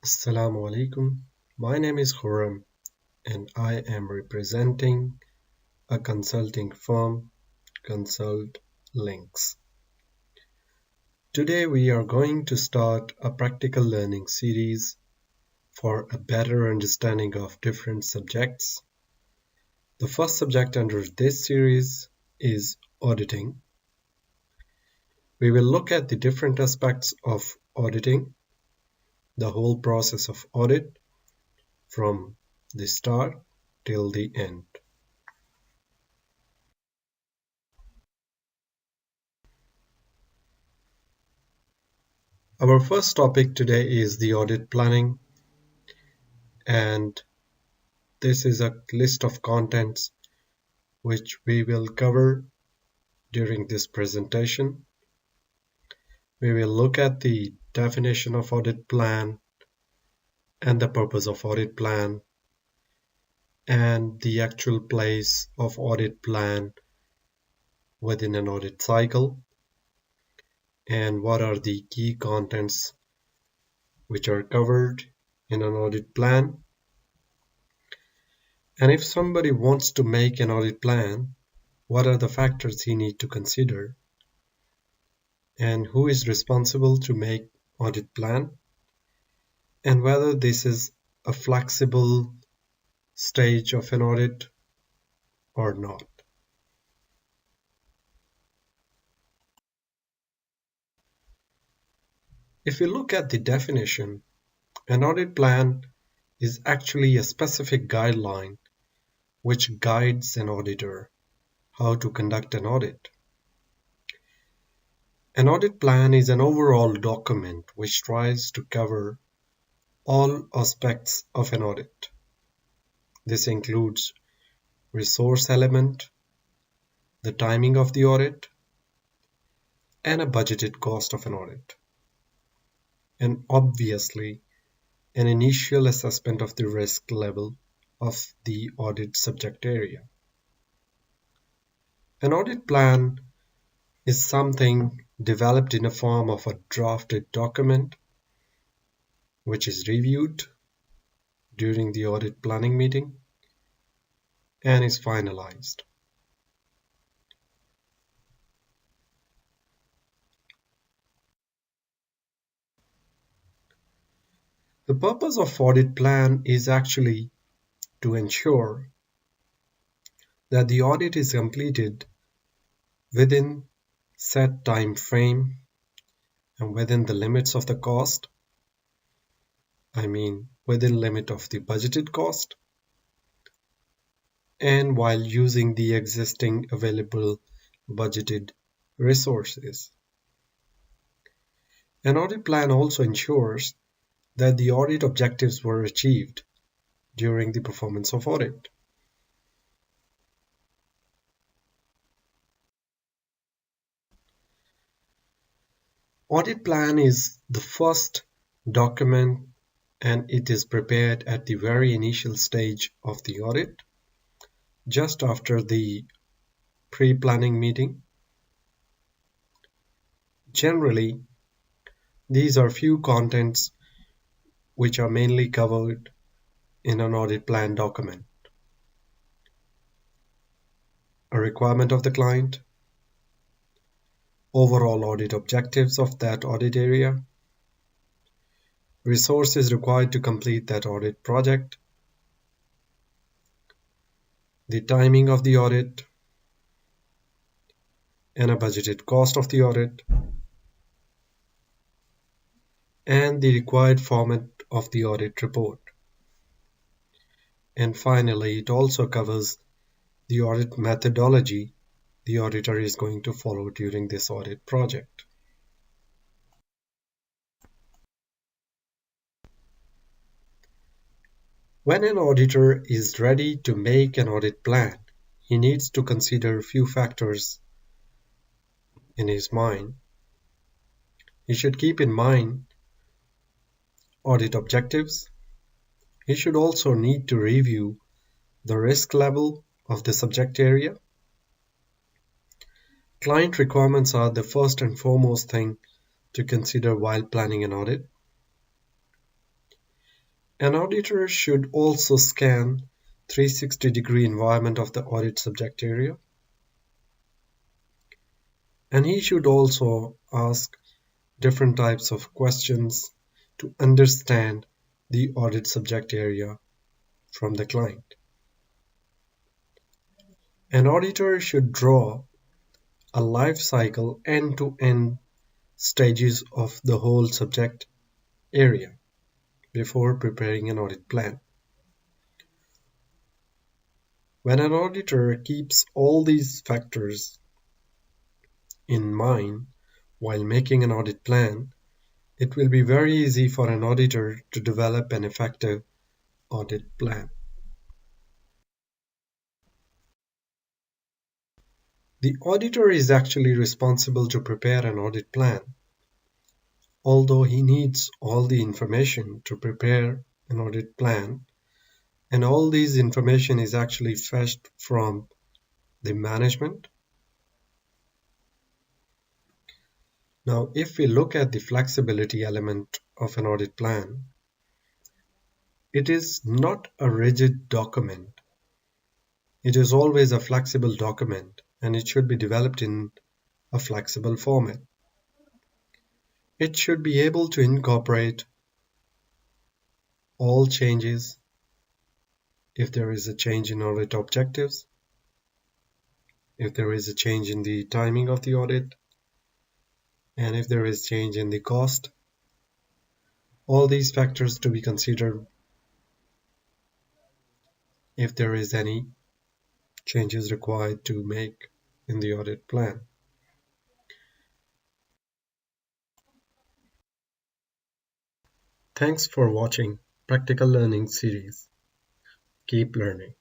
Assalamu alaikum. My name is Khurram and I am representing a consulting firm, Consult Links. Today we are going to start a practical learning series for a better understanding of different subjects. The first subject under this series is auditing. We will look at the different aspects of auditing, the whole process of audit from the start till the end. Our first topic today is the audit planning, and this is a list of contents which we will cover during this presentation. We will look at the definition of audit plan and the purpose of audit plan and the actual place of audit plan within an audit cycle, and what are the key contents which are covered in an audit plan. And if somebody wants to make an audit plan, what are the factors he needs to consider, and who is responsible to make audit plan, and whether this is a flexible stage of an audit or not. If you look at the definition, an audit plan is actually a specific guideline which guides an auditor how to conduct an audit. An audit plan is an overall document which tries to cover all aspects of an audit. This includes resource element, the timing of the audit, and a budgeted cost of an audit. And obviously, an initial assessment of the risk level of the audit subject area. An audit plan is something developed in a form of a drafted document which is reviewed during the audit planning meeting and is finalized. The purpose of audit plan is actually to ensure that the audit is completed within set time frame and within the limits of the cost. I mean within limit of the budgeted cost, and while using the existing available budgeted resources. An audit plan also ensures that the audit objectives were achieved during the performance of audit. Audit plan is the first document and it is prepared at the very initial stage of the audit, just after the pre-planning meeting. Generally, these are few contents which are mainly covered in an audit plan document. A requirement of the client, overall audit objectives of that audit area, resources required to complete that audit project, the timing of the audit, and a budgeted cost of the audit, and the required format of the audit report. And finally, it also covers the audit methodology the auditor is going to follow during this audit project. When an auditor is ready to make an audit plan, he needs to consider a few factors in his mind. He should keep in mind audit objectives. He should also need to review the risk level of the subject area. Client requirements are the first and foremost thing to consider while planning an audit. An auditor should also scan 360-degree environment of the audit subject area, and he should also ask different types of questions to understand the audit subject area from the client. An auditor should draw a life cycle end-to-end stages of the whole subject area before preparing an audit plan. When an auditor keeps all these factors in mind while making an audit plan, it will be very easy for an auditor to develop an effective audit plan. The auditor is actually responsible to prepare an audit plan, although he needs all the information to prepare an audit plan, and all these information is actually fetched from the management. Now, if we look at the flexibility element of an audit plan, it is not a rigid document. It is always a flexible document, and it should be developed in a flexible format. It should be able to incorporate all changes if there is a change in audit objectives, if there is a change in the timing of the audit, and if there is change in the cost. All these factors to be considered if there is any changes required to make in the audit plan. Thanks for watching Practical Learning series. Keep learning.